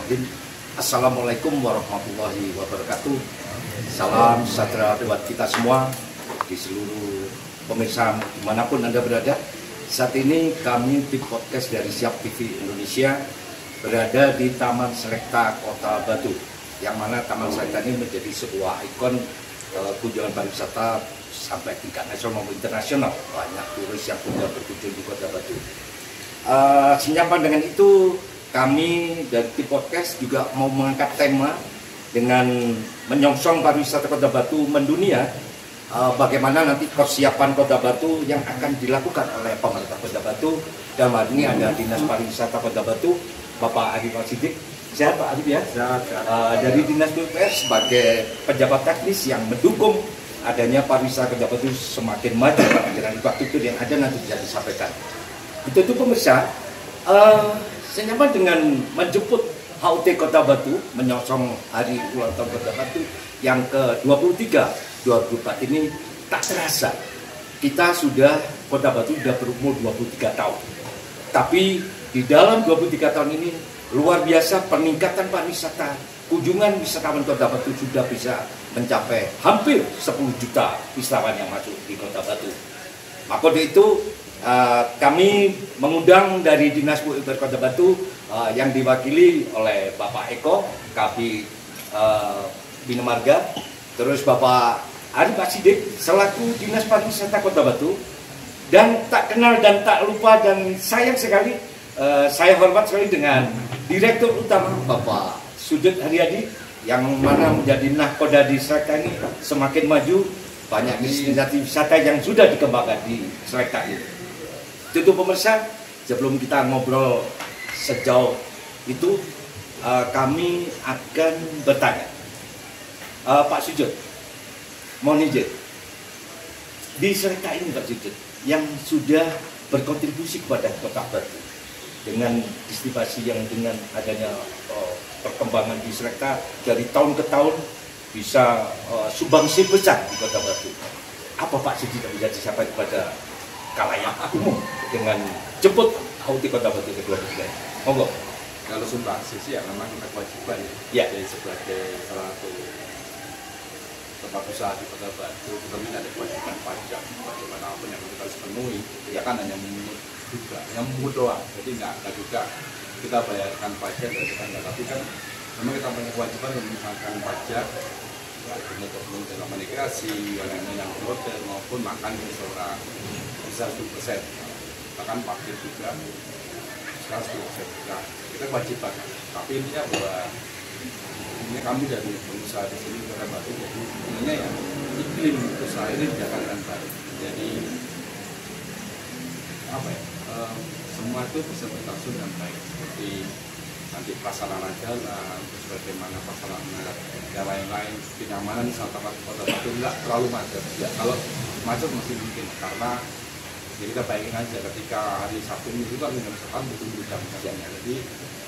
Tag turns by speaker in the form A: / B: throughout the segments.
A: Bismillahirrahmanirrahim. Assalamualaikum warahmatullahi wabarakatuh. Salam sejahtera buat kita semua di seluruh pemirsa dimanapun Anda berada. Saat ini kami di podcast dari Siap TV Indonesia berada di Taman Selekta Kota Batu, yang mana Taman Selekta ini menjadi sebuah ikon kunjungan pariwisata sampai tingkat nasional maupun internasional. Banyak turis yang sudah berkunjung di Kota Batu. Senyaman dengan itu, kami dari tim podcast juga mau mengangkat tema dengan menyongsong pariwisata Kota Batu mendunia. Bagaimana nanti persiapan Kota Batu yang akan dilakukan oleh pemerintah Kota Batu. Dan hari ini ada Dinas Pariwisata Kota Batu, Bapak Arif Siddiq. Sehat Pak Arif ya? Sehat. Dari Dinas PUPR sebagai pejabat teknis yang mendukung adanya pariwisata Kota Batu semakin maju. Dengan infrastruktur yang ada nanti bisa disampaikan. Itu pemirsa. Senyaman dengan menjemput HUT Kota Batu menyongsong hari ulang tahun Kota Batu yang ke-23 2004 ini, tak terasa kita Kota Batu sudah berumur 23 tahun. Tapi di dalam 23 tahun ini luar biasa peningkatan pariwisata, kunjungan wisatawan Kota Batu sudah bisa mencapai hampir 10 juta wisatawan yang masuk di Kota Batu. Maka itu kami mengundang dari Dinas PUPR Kota Batu yang diwakili oleh Bapak Eko, Kabid Bina Marga, terus Bapak Arif Siddiq selaku Dinas Pariwisata Kota Batu, dan tak kenal dan tak lupa dan sayang sekali saya hormat sekali dengan Direktur Utama Bapak Sudut Haryadi, yang mana menjadi nahkoda di Selekta ini semakin maju, banyak destinasi wisata yang sudah dikembangkan di Selekta ini. Itu pemirsa, sebelum kita ngobrol sejauh itu, kami akan bertanya. Pak Sujud, mohon izin, di Selekta ini Pak Sujud, yang sudah berkontribusi kepada Kota Batu dengan destinasi yang dengan adanya perkembangan di Selekta dari tahun ke tahun bisa sumbangsi besar di Kota Batu. Apa Pak Sujud yang bisa disampaikan kepada kalayak umum dengan jemput HUT Kota Batu ke-23? Monggo.
B: Kalau sumbangsi sih ya memang kita kewajiban
A: ya.
B: Jadi sebagai salah satu tempat usaha di Kota Batu, kita ada kewajiban pajak, bagaimanapun yang kita harus penuhi. Ya kan hanya memungut juga, yang memungut doang. Jadi nggak juga kita bayarkan pajak dari kita nggak, tapi kan memang kita punya kewajiban untuk mengenakan pajak untuk dalam migrasi, yang hotel maupun makan di restoran bisa 10%, bahkan parkir juga sekarang 10%. Nah, kita kewajiban, tapi intinya bahwa ini kami dari pengusaha di sini Kota Batu, jadi intinya ya iklim usaha ini dijaga dengan baik. Jadi apa ya, semua itu bisa berlangsung dengan baik, seperti nanti prasarana jalan, terus bagaimana prasarana dan lain-lain, kenyamanan wisatawan Kota Batu nggak terlalu macet. Ya, kalau macet masih mungkin, karena ya kita bayangin aja ketika hari Sabtu Minggu itu kan misalkan butuh jam kerjanya, jadi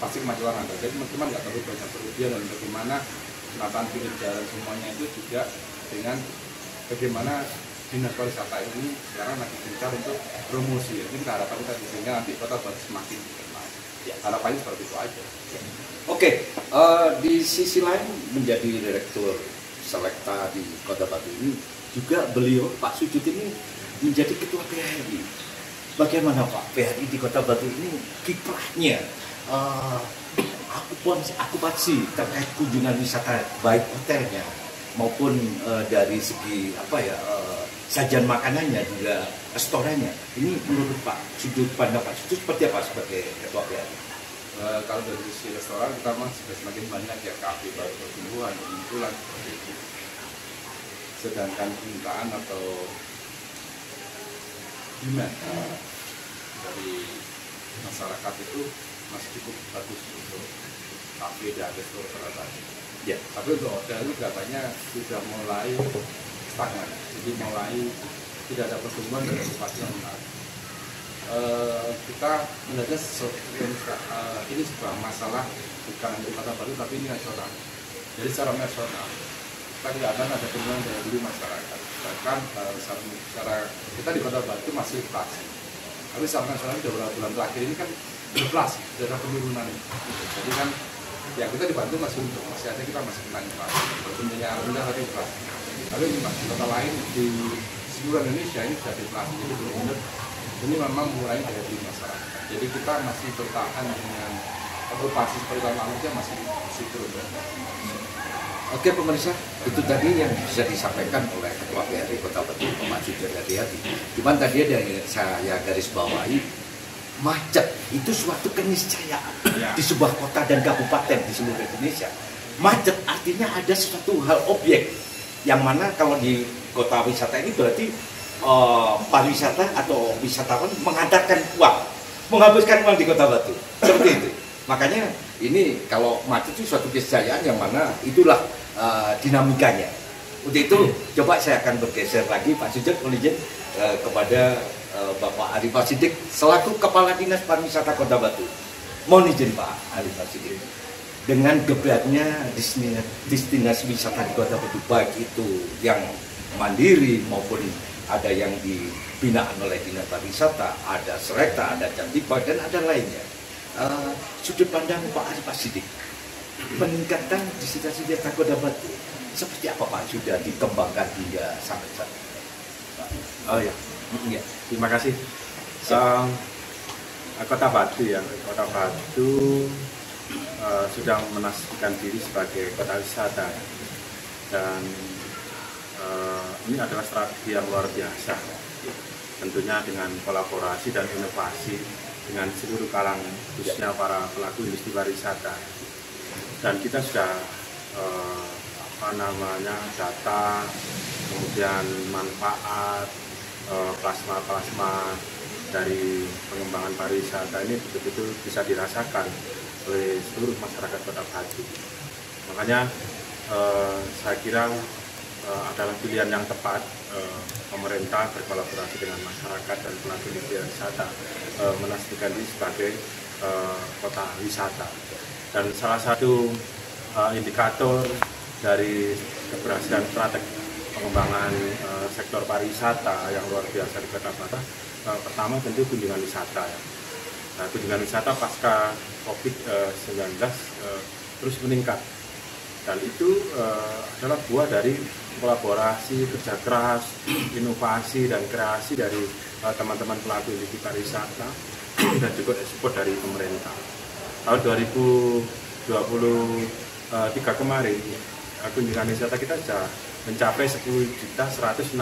B: pasti kemacetan ada. Jadi teman-teman nggak terlalu banyak berlebihan, dan bagaimana penataan pinggir jalan semuanya itu juga dengan bagaimana Dinas Pariwisata ini sekarang lagi gencar untuk promosi. Jadi kita harapkan kita sehingga nanti Kota Batu semakin dikenal. Ya, harapannya seperti itu aja.
A: Oke, di sisi lain menjadi Direktur Selekta di Kota Batu ini juga beliau Pak Sujud ini menjadi Ketua PHRI. Bagaimana Pak PHRI di Kota Batu ini kiprahnya, okupasi terkait kunjungan wisata, baik hotelnya maupun dari segi sajian makanannya, juga restorannya. Ini menurut Pak Sudut, pandangan Pak Sudut seperti apa sebagai Ketua PHRI?
B: Kalau dari sisi restoran kita sudah semakin banyak ya, kafe baru pertumbuhan, munculan seperti itu. Sedangkan permintaan atau demand dari masyarakat itu masih cukup bagus untuk kafe dan restoran tadi. Ya. Tapi untuk hotel itu katanya sudah mulai stagnan, jadi mulai tidak ada pertumbuhan dari lokasi yang menarik. Kita melihatnya ini sebuah masalah bukan untuk Kota Batu, tapi ini nasional. Jadi secara nasional kita kelihatan ada penurunan daya beli masyarakat. Bahkan secara kita di Kota Batu masih inflasi, tapi secara nasional beberapa bulan terakhir ini kan inflasi, ada penurunan. Jadi kan Ya kita dibantu masih ada kita masih kena inflasi, berbentuknya rendah tapi inflasi. Tapi di kota lain di seluruh Indonesia ini sudah inflasi, jadi benar-benar ini memang mulai dari masyarakat. Jadi kita masih bertahan dengan okupasi seperti tahun lalu aja masih turun.
A: Oke pemirsa, itu tadi yang bisa disampaikan oleh Ketua PRI Kota Batu, Pak Sudar Haryadi. Cuman tadi ada yang saya garis bawahi, macet itu suatu keniscayaan di sebuah kota dan kabupaten di seluruh Indonesia. Macet artinya ada suatu hal objek, yang mana kalau di kota wisata ini berarti pariwisata atau wisatawan mengantarkan uang, menghabiskan uang di Kota Batu, seperti itu. Makanya ini kalau macet itu suatu keniscayaan yang mana itulah dinamikanya. Untuk itu coba saya akan bergeser lagi Pak Sudar izin kepada Bapak Arifah Siddiq selaku Kepala Dinas Pariwisata Kota Batu. Mohon izin Pak Arifah Siddiq, dengan gebraknya destinasi wisata di Kota Batu, baik itu yang mandiri maupun ada yang dibinaan oleh Dinas Pariwisata, ada Serekta, ada Jantiba, dan ada lainnya. Sudut pandang Pak Arifah Siddiq, peningkatan destinasi wisata Kota Batu seperti apa Pak sudah dikembangkan hingga sampai saat ini?
C: Oh ya, terima kasih. Kota Batu ya, Kota Batu sudah menasbihkan diri sebagai kota wisata, dan ini adalah strategi yang luar biasa, tentunya dengan kolaborasi dan inovasi dengan seluruh kalangan, khususnya para pelaku industri pariwisata. Dan kita sudah data, kemudian manfaat, plasma dari pengembangan pariwisata ini betul-betul bisa dirasakan oleh seluruh masyarakat Kota Batu. Makanya saya kira adalah pilihan yang tepat pemerintah berkolaborasi dengan masyarakat dan pelaku industri wisata menasbihkan diri sebagai kota wisata. Dan salah satu indikator dari keberhasilan strategi pengembangan sektor pariwisata yang luar biasa di Kota Batu, pertama tentu kunjungan wisata ya. Nah, kunjungan wisata pasca COVID-19 terus meningkat, dan itu adalah buah dari kolaborasi, kerja keras, inovasi dan kreasi dari teman-teman pelaku industri pariwisata dan juga support dari pemerintah. Tahun 2023 kemarin kunjungan wisata kita sudah mencapai 10.116.000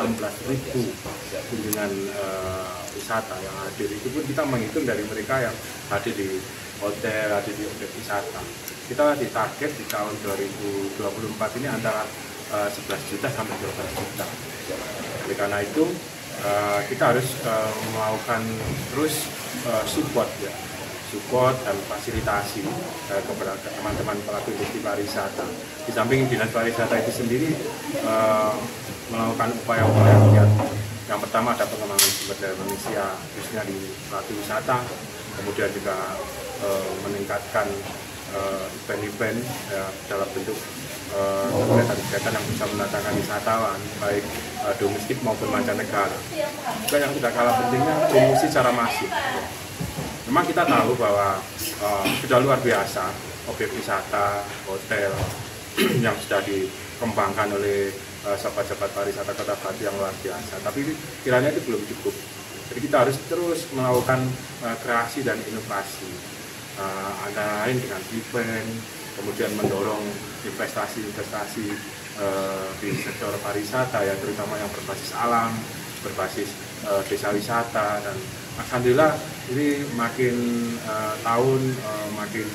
C: kunjungan wisata yang hadir. Itu pun kita menghitung dari mereka yang hadir di hotel, hadir di objek wisata. Kita ditarget di tahun 2024 ini antara 11 juta sampai 12 juta. Oleh karena itu kita harus melakukan terus support dan fasilitasi kepada teman-teman pelaku industri pariwisata. Di samping Dinas Pariwisata itu sendiri melakukan upaya-upaya giat. Yang pertama ada pengembangan sumber daya manusia khususnya di pelaku wisata, kemudian juga meningkatkan event-event dalam bentuk kegiatan-kegiatan yang bisa mendatangkan wisatawan baik domestik maupun mancanegara. Juga yang tidak kalah pentingnya promosi secara masif. Memang kita tahu bahwa sudah luar biasa objek wisata, hotel yang sudah dikembangkan oleh sahabat-sahabat pariwisata Kota Batu yang luar biasa. Tapi kiranya itu belum cukup. Jadi kita harus terus melakukan kreasi dan inovasi. Antara lain dengan event, kemudian mendorong investasi-investasi di sektor pariwisata ya, terutama yang berbasis alam, berbasis desa wisata, dan alhamdulillah ini makin tahun makin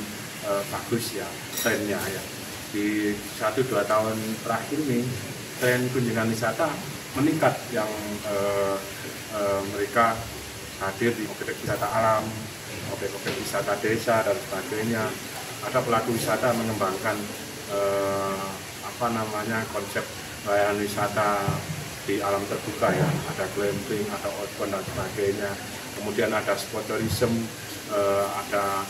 C: bagus ya trennya ya. Di 1-2 tahun terakhir ini tren kunjungan wisata meningkat, yang mereka hadir di objek wisata alam, objek-objek wisata desa dan sebagainya. Ada pelaku wisata mengembangkan konsep layanan wisata di alam terbuka ya, ada glamping, ada outbound dan sebagainya. Kemudian ada sport tourism, ada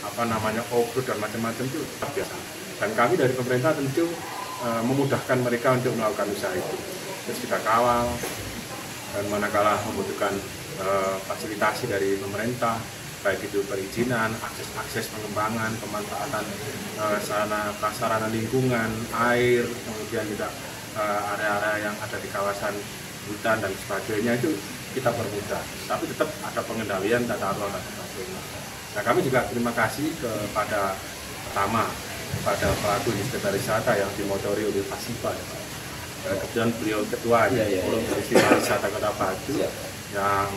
C: off-road dan macam-macam, itu biasa. Dan kami dari pemerintah tentu memudahkan mereka untuk melakukan usaha itu. Terus kita kawal, dan manakala membutuhkan fasilitasi dari pemerintah, baik itu perizinan, akses pengembangan, pemanfaatan sarana prasarana lingkungan, air, kemudian juga area-area yang ada di kawasan hutan dan sebagainya itu kita permudah. Tapi tetap ada pengendalian tata ruang dan sebagainya. Nah, kami juga terima kasih kepada kepada pelaku industri pariwisata yang dimotori oleh Fasipa. Kebetulan beliau ketuanya, Forum Industri Pariwisata Kota Batu, yang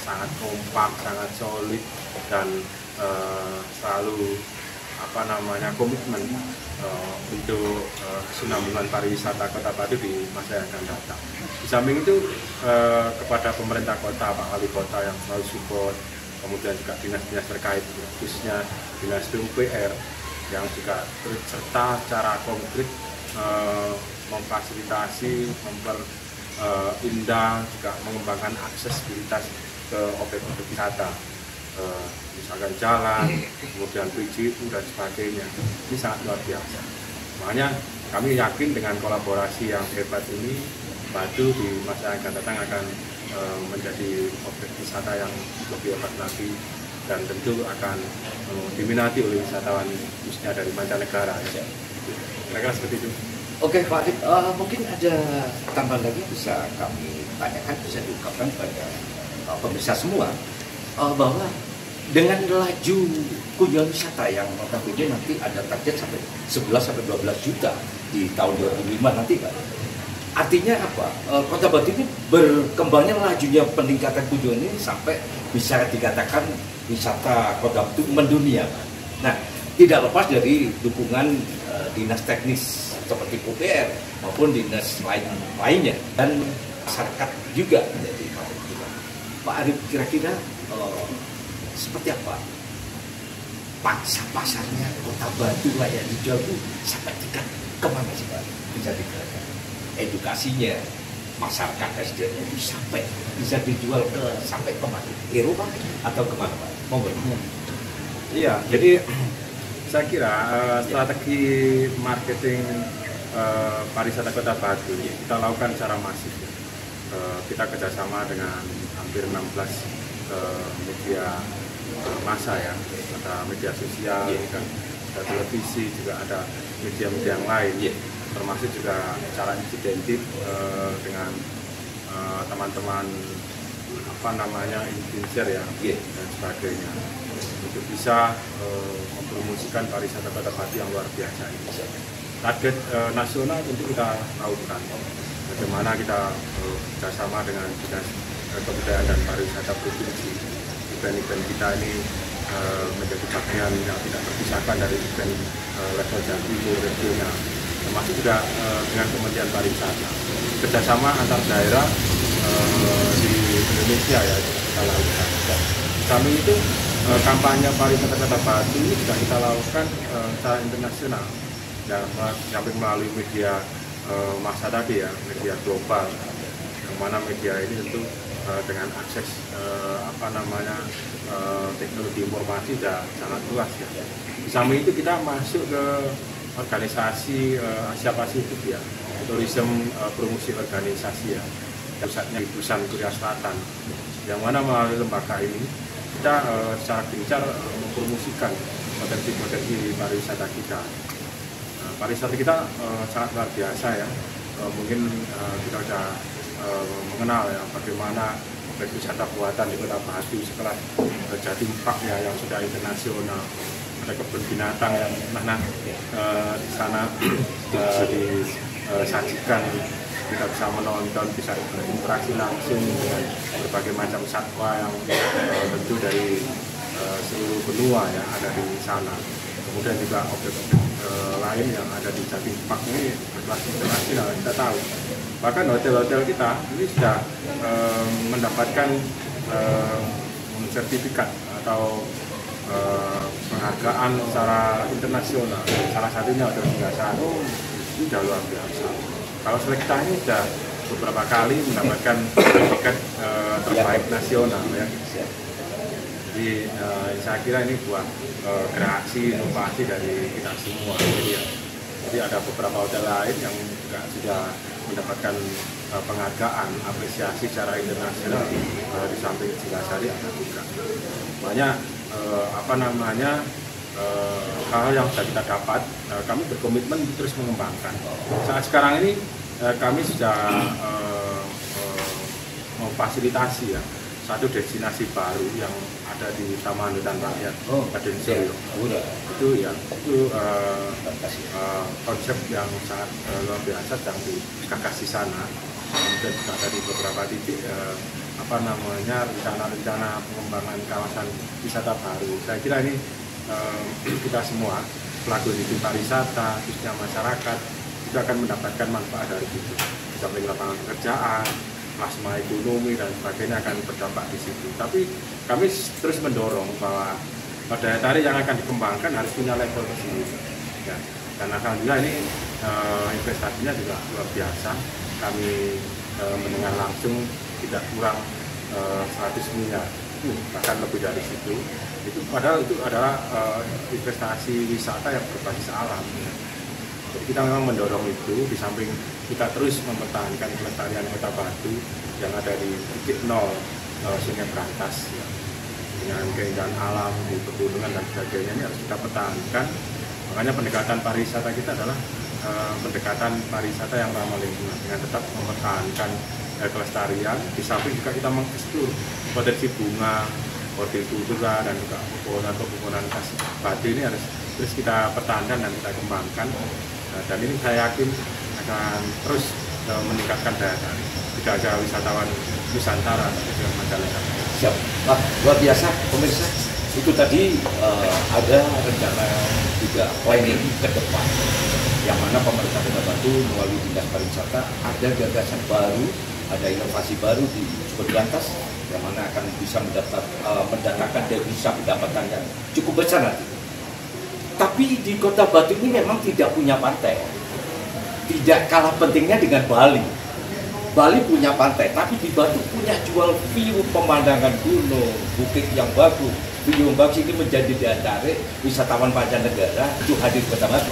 C: sangat kompak, sangat solid, dan selalu komitmen untuk kesinambungan pariwisata Kota Batu di masa yang akan datang. Di samping itu kepada pemerintah kota, Pak Wali Kota yang selalu support, kemudian juga dinas-dinas terkait, khususnya dinas PUPR yang juga turut serta secara konkret memfasilitasi, memperindah, juga mengembangkan aksesibilitas ke objek-objek wisata, misalkan jalan, kemudian PJU dan sebagainya. Ini sangat luar biasa. Makanya kami yakin dengan kolaborasi yang hebat ini, Batu di masa yang akan datang akan menjadi objek wisata yang lebih hebat lagi, dan tentu akan diminati oleh wisatawan khususnya dari mancanegara. Kira-kira seperti itu.
A: Oke Pak Adip, mungkin ada tambahan lagi bisa kami tanyakan, bisa diungkapkan pada pemirsa semua, bahwa dengan laju kunjungan wisata yang notabene nanti ada target sampai 11-12 juta di tahun 2005 nanti Pak. Artinya apa? Kota Batu ini berkembangnya lajunya peningkatan kunjungan ini sampai bisa dikatakan wisata Kota Batu mendunia. Nah, tidak lepas dari dukungan dinas teknis seperti PUPR maupun dinas lainnya dan masyarakat juga menjadi Pak Arif, kira-kira seperti apa pangsa pasarnya Kota Batu layak dijual itu sampai tingkat kemana sih Pak? Bisa dikatakan edukasinya masyarakat SDM itu sampai bisa dijual sampai kemana? Eropa atau kemana Pak? Monggo.
C: Iya, jadi saya kira strategi marketing pariwisata Kota Batu kita lakukan secara masif. Kita kerjasama dengan hampir 16 media massa ya, ada media sosial, ada televisi, juga ada media-media yang lain, termasuk juga secara insidentif dengan teman-teman influencer ya, dan sebagainya, untuk bisa mempromosikan pariwisata Kota Batu yang luar biasa ini. Target nasional tentu kita lakukan, bagaimana kita bekerjasama dengan Dinas Kebudayaan dan Pariwisata Provinsi. Event-event kita ini menjadi bagian yang tidak terpisahkan dari event level Jawa Timur regional, termasuk juga dengan Kementerian Pariwisata. Kerjasama antar daerah di Indonesia ya kita lakukan. Kami itu kampanye pariwisata Kota Batu ini juga kita lakukan secara internasional, dan sampai melalui media massa tadi ya, media global, yang mana media ini tentu dengan akses teknologi informasi sudah sangat luas ya. Di samping itu kita masuk ke organisasi Asia Pasifik ya, tourism promosi organisasi ya, pusatnya di Busan, Korea Selatan, yang mana melalui lembaga ini kita secara gencar mempromosikan potensi-potensi pariwisata kita. Pariwisata kita sangat luar biasa ya. Mungkin kita sudah mengenal ya bagaimana wisata buatan di Kota Batu sekelas Jatim Park ya, yang sudah internasional. Ada kebun binatang yang mana di sana disajikan, kita bisa menonton, bisa berinteraksi langsung dengan berbagai macam satwa yang tentu dari seluruh benua ya ada di sana. Kemudian juga objek-objek lain yang ada di Jatim Park ini berkelas internasional, kita tahu. Bahkan hotel-hotel kita ini sudah mendapatkan sertifikat atau penghargaan secara internasional. Salah satunya Hotel Singgasari, itu sudah luar biasa. Kalau kita ini sudah beberapa kali mendapatkan sertifikat terbaik nasional ya. Jadi saya kira ini buat kreasi inovasi dari kita semua. Jadi ada beberapa hotel lain yang juga sudah mendapatkan penghargaan apresiasi secara internasional di samping Singasari ada juga banyak hal yang sudah kita dapat. Kami berkomitmen terus mengembangkan. Saat sekarang ini kami sudah memfasilitasi ya satu destinasi baru yang ada di Taman Hutan Rakyat Raden Suryo. Itu konsep yang sangat luar biasa yang digagas di sana. Kemudian juga ada di beberapa titik rencana-rencana pengembangan kawasan wisata baru. Saya kira ini kita semua pelaku industri pariwisata, khususnya masyarakat, juga akan mendapatkan manfaat dari itu. Di samping lapangan pekerjaan, plasma ekonomi dan sebagainya akan berdampak di situ. Tapi kami terus mendorong bahwa daya tarik yang akan dikembangkan harus punya level tersendiri. Ya. Dan alhamdulillah ini investasinya juga luar biasa. Kami mendengar langsung tidak kurang 100 miliar, bahkan lebih dari situ. Itu padahal itu adalah investasi wisata yang berbasis alam. Ya. Jadi kita memang mendorong itu, di samping kita terus mempertahankan kelestarian Kota Batu yang ada di titik nol Sungai Brantas ya. Dengan keindahan alam, di pegunungan dan sebagainya ini harus kita pertahankan. Makanya pendekatan pariwisata kita adalah pendekatan pariwisata yang ramah lingkungan dengan tetap mempertahankan kelestarian. Di samping juga kita mengeksplor potensi bunga, hortikultura dan juga pepohonan khas Batu ini harus terus kita pertahankan dan kita kembangkan. Dan ini saya yakin akan terus meningkatkan daya tarik tidak hanya wisatawan Nusantara tapi juga masyarakat.
A: Siap. Wah, luar biasa pemirsa. Itu tadi ada rencana juga planning ke depan yang mana pemerintah Kota Batu melalui Dinas Pariwisata ada gagasan baru, ada inovasi baru di Brantas yang mana akan bisa mendatangkan devisa pendapatan yang cukup besar nanti. Tapi di Kota Batu ini memang tidak punya pantai. Tidak kalah pentingnya dengan Bali. Bali punya pantai, tapi di Batu punya jual view pemandangan gunung, bukit yang bagus. View yang bagus ini menjadi daya tarik wisatawan mancanegara untuk hadir ke Kota Batu.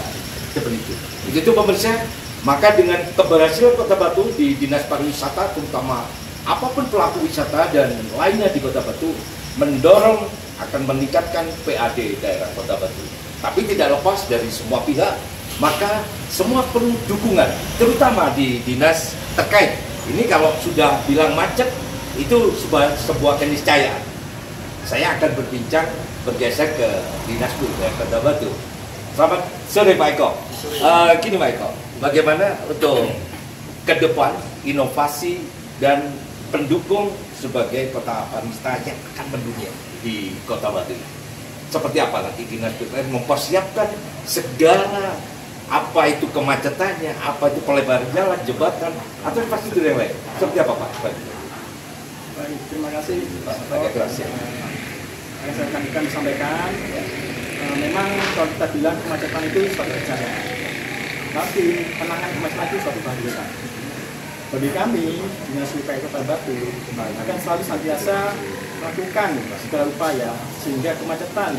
A: Seperti itu. Itu pemirsa. Maka dengan keberhasilan Kota Batu di Dinas Pariwisata, terutama apapun pelaku wisata dan lainnya di Kota Batu, mendorong akan meningkatkan PAD daerah Kota Batu. Tapi tidak lepas dari semua pihak, maka semua perlu dukungan, terutama di dinas terkait. Ini kalau sudah bilang macet, itu sebuah keniscayaan. Saya akan bergeser ke Dinas Kota Batu. Selamat sore Pak Eko. Gini Pak Eko, bagaimana untuk ke depan inovasi dan pendukung sebagai kota pariwisata yang akan mendunia di Kota Batu? Seperti apa nanti Dinas PUPR mempersiapkan segala apa itu kemacetannya, apa itu pelebaran jalan, jembatan, atau infrastruktur yang lain? Seperti apa Pak?
D: Baik, terima kasih Pak. Yang saya akan sampaikan, memang kalau kita bilang kemacetan itu suatu bencana, tapi penanganan kemacetan itu suatu bahaya. Bagi kami, Dinas PUPR Kota Batu akan selalu senantiasa melakukan segala upaya sehingga kemacetan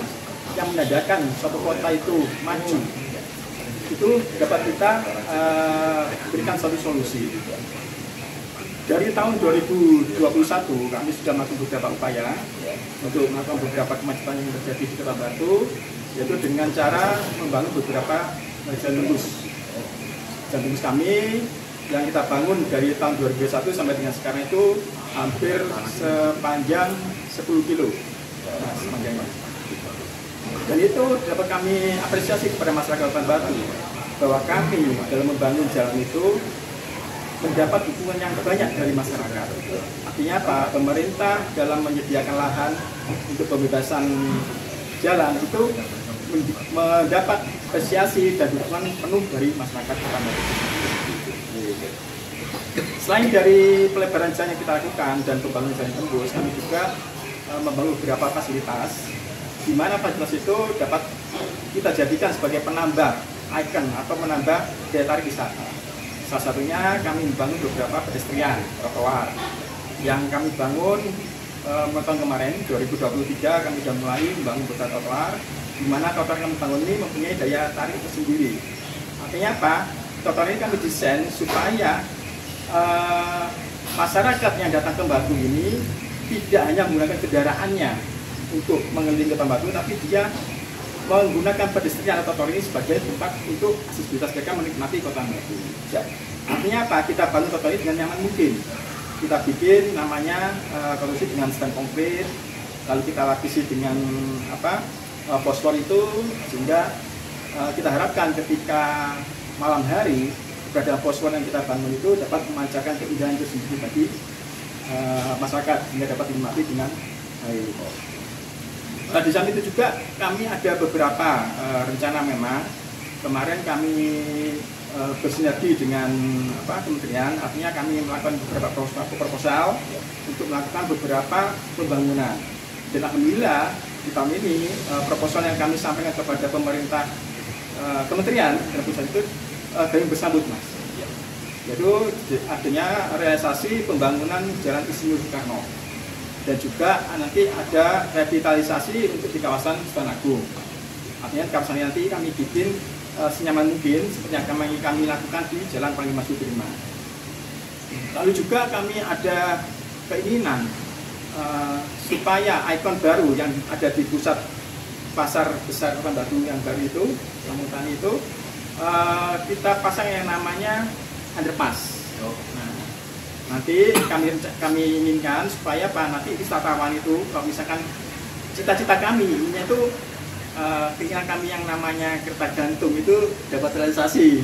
D: yang menandakan suatu kota itu maju itu dapat kita berikan suatu solusi. Dari tahun 2021 kami sudah melakukan beberapa upaya untuk melakukan beberapa kemacetan yang terjadi di Kota Batu, yaitu dengan cara membangun beberapa jalan tembus. Jalan tembus kami yang kita bangun dari tahun 2001 sampai dengan sekarang itu hampir sepanjang 10 kilo sepanjangnya. Dan itu dapat kami apresiasi kepada masyarakat Kota Batu bahwa kami dalam membangun jalan itu mendapat dukungan yang banyak dari masyarakat. Artinya apa? Pemerintah dalam menyediakan lahan untuk pembebasan jalan itu mendapat apresiasi dan dukungan penuh dari masyarakat Kota Batu. Selain dari pelebaran jalan yang kita lakukan dan pembangunan jalan tembus, kami juga membangun beberapa fasilitas di mana fasilitas itu dapat kita jadikan sebagai penambah ikon atau menambah daya tarik wisata. Salah satunya kami membangun beberapa pedestrian, trotoar yang kami bangun tahun kemarin 2023 kami sudah mulai membangun beberapa trotoar di mana trotoar yang kami bangun ini mempunyai daya tarik tersendiri. Artinya apa? Trotoar ini kami desain supaya masyarakat yang datang ke Batu ini tidak hanya menggunakan kendaraannya untuk mengelilingi Kota Batu, tapi dia menggunakan pedestrian atau trotoar ini sebagai tempat untuk aksesibilitas mereka menikmati Kota Batu.
A: Ya.
D: Artinya apa? Kita bangun trotoar ini dengan nyaman mungkin. Kita bikin namanya konstruksi dengan stand konkret, lalu kita lapisi dengan fosfor itu, sehingga kita harapkan ketika malam hari keberadaan fosfor yang kita bangun itu dapat memancarkan keindahan itu sendiri bagi masyarakat, sehingga dapat dinikmati dengan baik. Di samping itu juga kami ada beberapa rencana. Memang kemarin kami bersinergi dengan kementerian, artinya kami melakukan beberapa proposal untuk melakukan beberapa pembangunan. Dan alhamdulillah di tahun ini proposal yang kami sampaikan kepada pemerintah kementerian dan pusat itu kami bersambut, Mas. Yaitu adanya realisasi pembangunan Jalan Insinyur Soekarno, dan juga nanti ada revitalisasi untuk di kawasan Sultan Agung. Artinya kawasan ini nanti kami bikin senyaman mungkin seperti yang kami lakukan di Jalan Panglima Sudirman. Lalu juga kami ada keinginan supaya ikon baru yang ada di pusat pasar besar Kota Batu yang baru itu, Lamutan itu, kita pasang yang namanya underpass. Nah, nanti kami inginkan supaya nanti wisatawan itu, kalau misalkan cita-cita kami ini itu keinginan kami yang namanya kereta gantung itu dapat realisasi.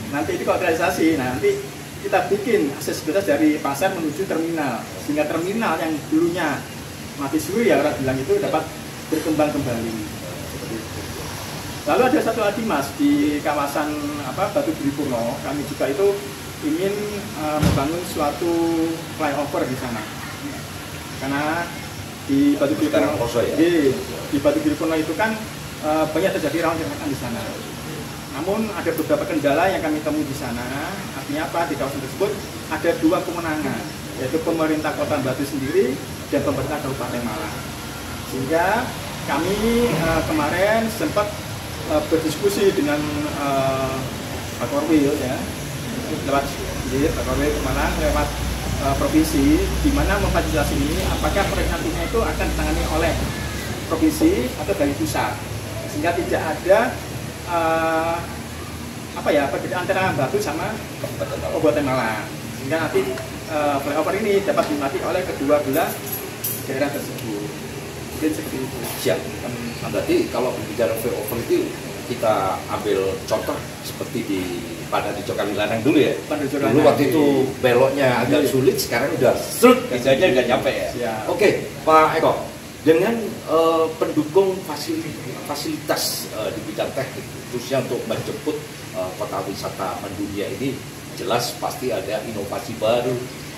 D: Nanti itu kalau realisasi, nanti kita bikin aksesibilitas dari pasar menuju terminal, sehingga terminal yang dulunya mati suri ya orang bilang itu dapat berkembang kembali. Seperti itu. Lalu ada satu lagi, Mas, di kawasan Batu Duri Purno, kami juga itu ingin membangun suatu flyover di sana. Karena di Batu Duri Purno, di Batu Duri Purno itu kan banyak terjadi rawan kecelakaan di sana. Namun ada beberapa kendala yang kami temui di sana. Artinya apa? Di kawasan tersebut ada dua kewenangan, yaitu pemerintah Kota Batu sendiri dan pemerintah Kabupaten Malang. Sehingga kami kemarin sempat berdiskusi dengan Pak Korwil, ya, lewat Pak Korwil Malang, lewat provinsi, di mana memfasilitasi ini apakah proyek nantinya itu akan ditangani oleh provinsi atau dari pusat, sehingga tidak ada perbedaan antara Batu sama Kabupaten Malang, sehingga nanti flyover ini dapat dinikmati oleh kedua belah daerah tersebut. Mungkin seperti itu.
A: Siap. Berarti kalau berbicara flyover itu kita ambil contoh seperti pada di Cokalilanang dulu ya. Dulu waktu itu beloknya agak sulit, sekarang udah strut, bisa aja udah nyampe ya. Siap. Oke, Pak Eko, dengan pendukung fasilitas di bidang teknik, khususnya untuk menjemput kota wisata mendunia ini, jelas pasti ada inovasi baru,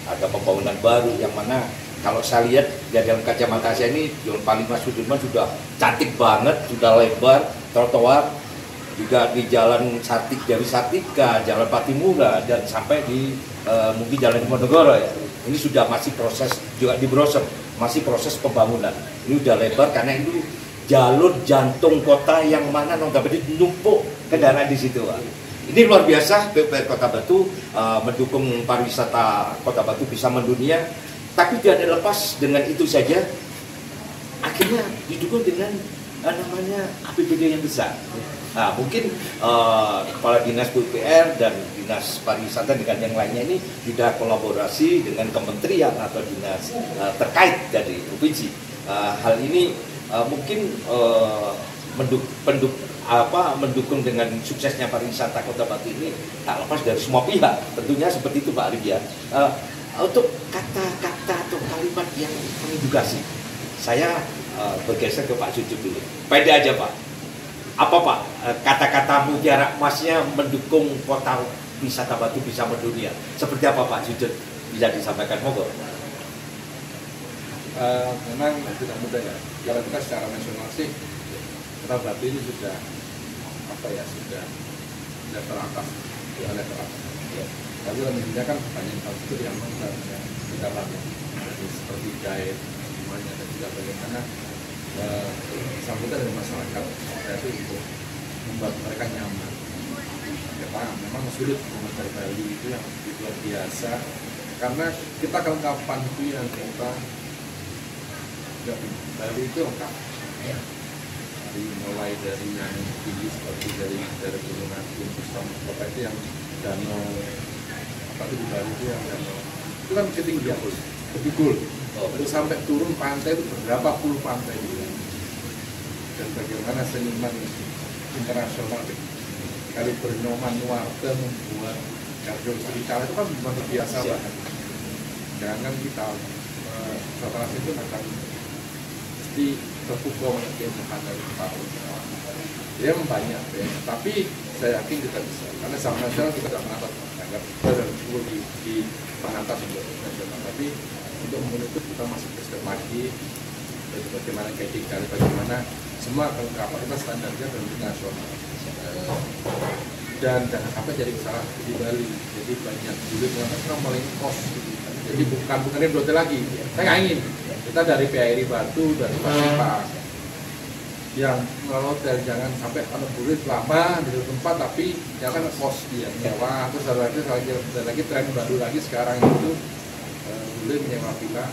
A: ada pembangunan baru yang mana kalau saya lihat ya dalam kacamata saya ini Jalan Panglima Sudirman sudah cantik banget, sudah lebar, trotoar juga di Jalan dari Sartika, Jalan Patimura, dan sampai di mungkin Jalan Diponegoro ya. Ini sudah masih proses, juga di Brosem masih proses pembangunan. Ini udah lebar karena itu jalur jantung kota yang mana notabene numpuk kendaraan di situ. Ini luar biasa, PUPR Kota Batu mendukung pariwisata Kota Batu bisa mendunia. Tapi tidak ada lepas dengan itu saja, akhirnya didukung dengan namanya APBD yang besar. Nah, mungkin Kepala Dinas PUPR dan Dinas Pariwisata dengan yang lainnya ini sudah kolaborasi dengan kementerian atau dinas terkait dari provinsi. Hal ini mungkin mendukung dengan suksesnya pariwisata Kota Batu ini tak lepas dari semua pihak. Tentunya seperti itu, Pak Arif ya. Untuk kata-kata atau kalimat yang mengedukasi, saya bergeser ke Pak Cucup dulu. Pede aja, Pak. Apa, Pak, kata-kata mutiara emasnya mendukung kota wisata Batu bisa mendunia? Seperti apa, Pak Cucup? Bisa disampaikan, monggo.
B: Memang tidak mudah ya. Kalau kita secara nasional sih, Kota Batu ini sudah sudah level atas, ya level atas. Ya. Tapi alhamdulillah kan banyak infrastruktur yang harusnya kita bangun, seperti guide semuanya, dan juga bagaimana sambutan dari masyarakat itu untuk membuat mereka nyaman. Ya, memang sulit mencari Bali itu yang luar biasa, karena kita kelengkapan itu yang kita juga di Bali itu lengkap.
A: Ya.
B: Dari mulai dari yang tinggi seperti dari gunungan Gunung Kota itu yang danau apa itu di Bali itu yang danau itu kan ketinggian Bedugul. Terus sampai turun pantai itu berapa puluh pantai juga. Dan bagaimana seniman internasional kali Bernyoman Nuarte membuat karya Srikala itu kan luar biasa banget. Jangan kita setelah itu akan mesti terpukul dia menghadapi tahun. Dia banyak ya, tapi saya yakin kita bisa. Karena sama nasional kita tidak pernah menganggap perlu di pengantas untuk nasional, tapi untuk menutup kita masih bisa lagi. Bagaimana kayak kali bagaimana semua kelengkapan kita standarnya dan nasional. Dan jangan sampai jadi salah di Bali. Jadi banyak duit yang orang paling kos. Jadi bukan ini hotel lagi. Saya nggak ingin. Kita dari PRI Batu, dari Pasipas yang kalau hotel jangan sampai ada duit lama di tempat tapi jangan kos dia nyewa. Terus ada lagi tren baru lagi sekarang itu boleh menyewa villa,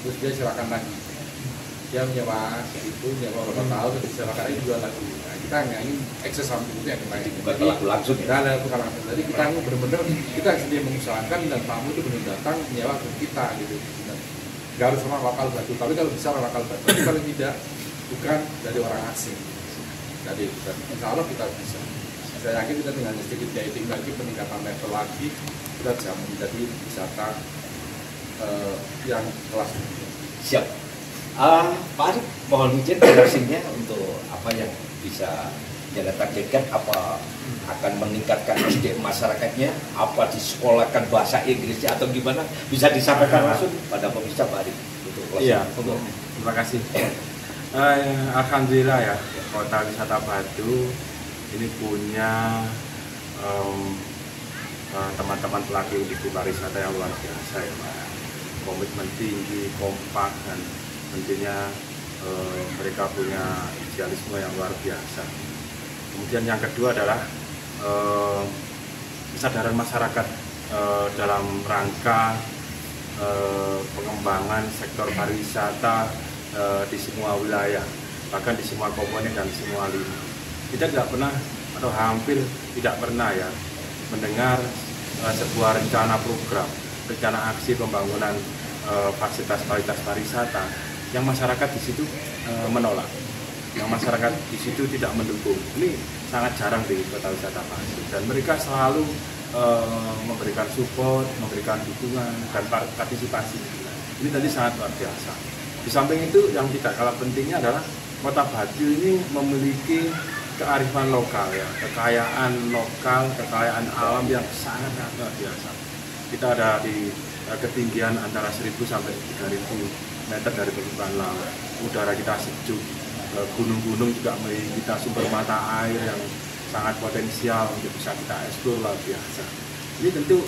B: terus dia silakan lagi. Dia menyewa itu nyewa berapa tahun terus silakan lagi jual lagi. Nah, kita nggak ingin ekses sampai itu yang kemarin.
A: Bukan langsung.
B: Jadi kita benar-benar kita sendiri mengusahakan dan tamu itu benar datang nyewa ke kita gitu. Nggak harus orang lokal Batu, tapi kalau bisa orang lokal Batu, tapi paling tidak bukan dari orang asing. Jadi insya Allah kita bisa. Saya yakin kita dengan sedikit guiding lagi, peningkatan level lagi, kita bisa menjadi wisata yang kelas dunia.
A: Siap. Pak Arif, mohon izin direksinya untuk apa yang bisa Anda targetkan, apa akan meningkatkan SDM masyarakatnya, apa disekolahkan bahasa Inggrisnya atau gimana, bisa disampaikan langsung pada pemirsa Pak Arif.
C: Iya, terima kasih. Alhamdulillah ya, Kota Wisata Batu ini punya teman-teman pelaku industri pariwisata yang luar biasa ya, Pak. Komitmen tinggi, kompak, dan tentunya mereka punya idealisme yang luar biasa. Kemudian yang kedua adalah kesadaran masyarakat dalam rangka pengembangan sektor pariwisata di semua wilayah, bahkan di semua komponen dan semua lini. Kita tidak pernah atau hampir tidak pernah ya mendengar sebuah rencana program, rencana aksi pembangunan fasilitas pariwisata yang masyarakat di situ menolak, yang masyarakat di situ tidak mendukung. Ini sangat jarang di Kota Wisata Batu, dan mereka selalu memberikan support, memberikan dukungan dan partisipasi. Ini tadi sangat luar biasa. Di samping itu yang tidak kalah pentingnya adalah Kota Batu ini memiliki kearifan lokal ya, kekayaan lokal, kekayaan alam yang sangat luar biasa. Kita ada di ketinggian antara 1000 sampai 3000 meter dari permukaan laut. Udara kita sejuk, gunung-gunung juga memiliki kita sumber mata air yang sangat potensial untuk bisa kita eksplor luar biasa. Ini tentu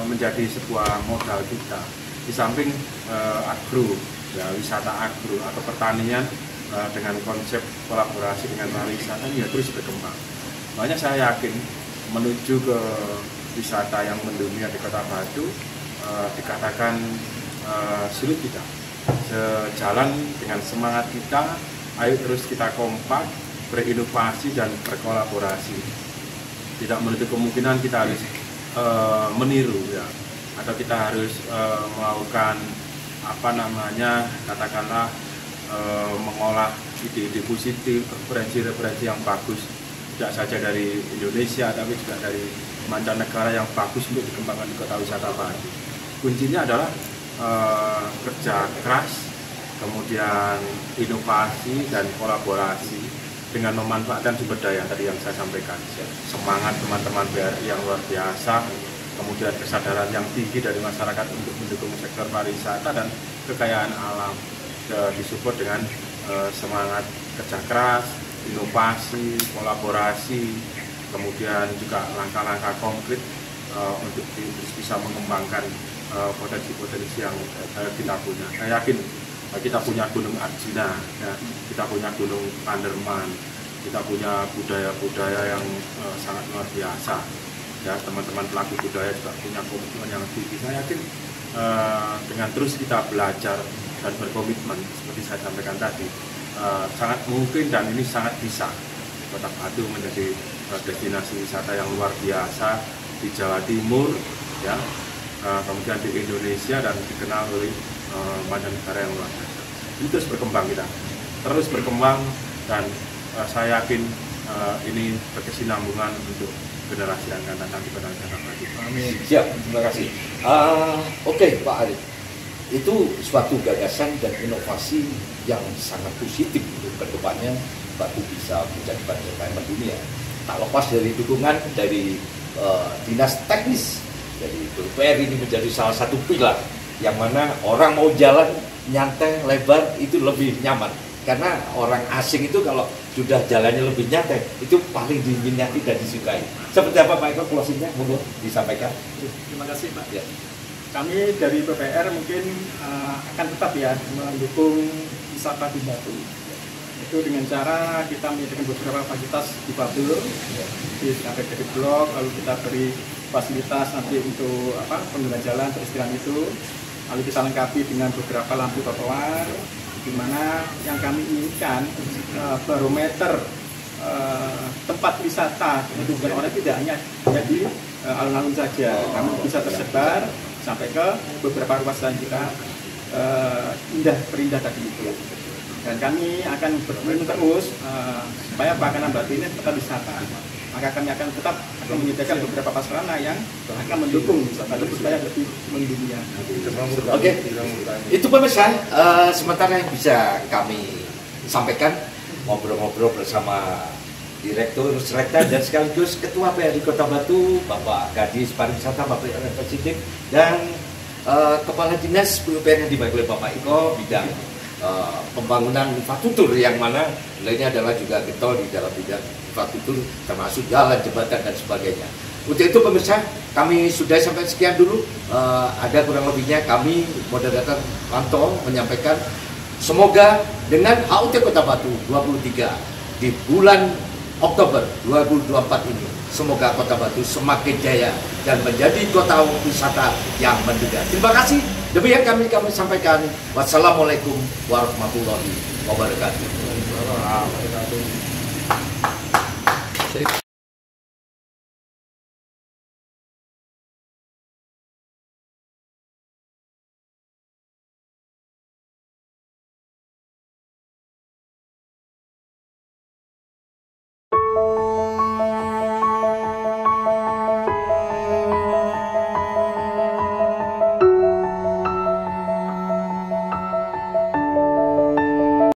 C: menjadi sebuah modal kita. Di samping agro, ya, wisata agro atau pertanian dengan konsep kolaborasi dengan pariwisata ya terus berkembang. Makanya saya yakin menuju ke wisata yang mendunia di Kota Batu dikatakan sulit tidak. Sejalan dengan semangat kita, ayo terus kita kompak, berinovasi dan berkolaborasi. Tidak menutup kemungkinan kita harus meniru ya, atau kita harus melakukan katakanlah mengolah ide-ide positif, referensi-referensi yang bagus, tidak saja dari Indonesia tapi juga dari mancanegara yang bagus untuk dikembangkan di Kota Wisata Batu. Kuncinya adalah kerja keras, kemudian inovasi dan kolaborasi dengan memanfaatkan sumber daya tadi yang saya sampaikan. Semangat teman-teman BRI yang luar biasa, kemudian kesadaran yang tinggi dari masyarakat untuk mendukung sektor pariwisata dan kekayaan alam, disupport dengan semangat kerja keras, inovasi, kolaborasi, kemudian juga langkah-langkah konkret untuk bisa mengembangkan potensi-potensi yang kita punya. Saya yakin kita punya Gunung Arjuna, ya, kita punya Gunung Panderman, kita punya budaya-budaya yang sangat luar biasa. Ya, teman-teman pelaku budaya juga punya komitmen yang tinggi. Saya yakin dengan terus kita belajar dan berkomitmen seperti saya sampaikan tadi, sangat mungkin dan ini sangat bisa Kota Batu menjadi destinasi wisata yang luar biasa di Jawa Timur, ya, kemudian di Indonesia dan dikenal oleh mancanegara yang luar biasa. Ini terus berkembang kita, terus berkembang dan saya yakin ini berkesinambungan untuk generasi yang akan datang di Kota Jakarta.
A: Amin. Siap, terima kasih. Oke, Pak Arif, itu suatu gagasan dan inovasi yang sangat positif untuk kedepannya Batu bisa menjadi entertainment dunia. Tak lepas dari dukungan dari dinas teknis, dari PUPR ini menjadi salah satu pilar yang mana orang mau jalan nyantai lebar itu lebih nyaman. Karena orang asing itu kalau sudah jalannya lebih nyantai, itu paling diminati dan disukai. Seperti apa Pak Eko closingnya? Monggo disampaikan.
D: Terima kasih Pak.
A: Ya.
D: Kami dari PPR mungkin akan tetap ya mendukung wisata di Batu. Itu dengan cara kita menyediakan beberapa fasilitas di Batu, sampai dari blok, lalu kita beri fasilitas nanti untuk pengguna jalan pedestrian itu, lalu kita lengkapi dengan beberapa lampu trotoar, di mana yang kami inginkan barometer tempat wisata untuk orang tidak hanya di alun-alun saja, kami bisa tersebar sampai ke beberapa ruas jalan kita perindah tadi itu. Dan kami akan berkomitmen terus supaya Karena Batu ini tetap wisata. Maka kami akan tetap menyediakan beberapa prasarana yang akan mendukung wisata supaya lebih mendunia.
A: Oke, itu pemirsa sementara yang bisa kami sampaikan ngobrol-ngobrol bersama Direktur Srekta dan sekaligus Ketua PRI Kota Batu, Bapak Kadis Pariwisata, Bapak Presiden, dan Kepala Dinas PUPR yang dibantu oleh Bapak Eko bidang pembangunan infrastruktur, yang mana lainnya adalah juga getol di dalam bidang infrastruktur termasuk jalan, jembatan dan sebagainya. Untuk itu pemirsa, kami sudah sampai sekian dulu. Ada kurang lebihnya kami moderator Panto menyampaikan semoga dengan HUT Kota Batu 23 di bulan Oktober 2024 ini, semoga Kota Batu semakin jaya dan menjadi kota wisata yang mendunia. Terima kasih. Demikian kami sampaikan. Wassalamualaikum warahmatullahi wabarakatuh.